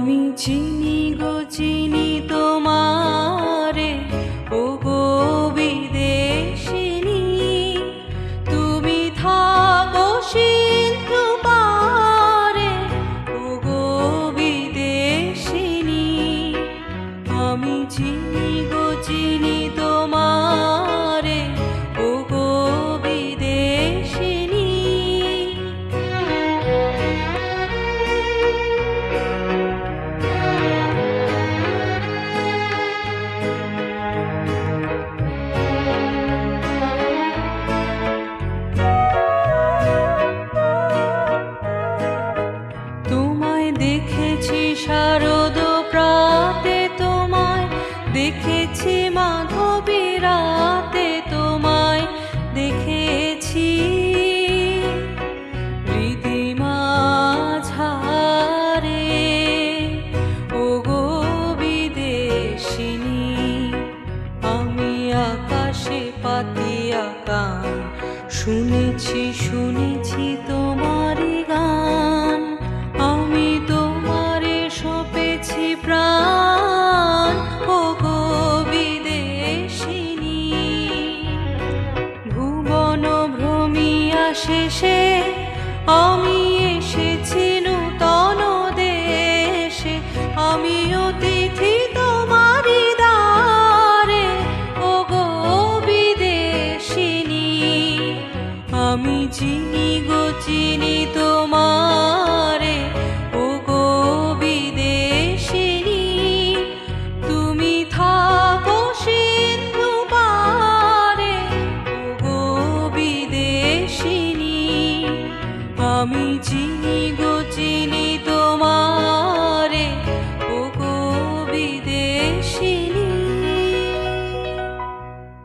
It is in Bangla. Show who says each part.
Speaker 1: আমি চিনি গো চিনি তোমারে, ও গো বিদেশিনী। তুমি থাকো সিন্ধু পারে, ও গো বিদেশিনী। আমি চিনি গো চিনি তোমারে, ও গো বিদেশিনী। তোমায় দেখেছি সারা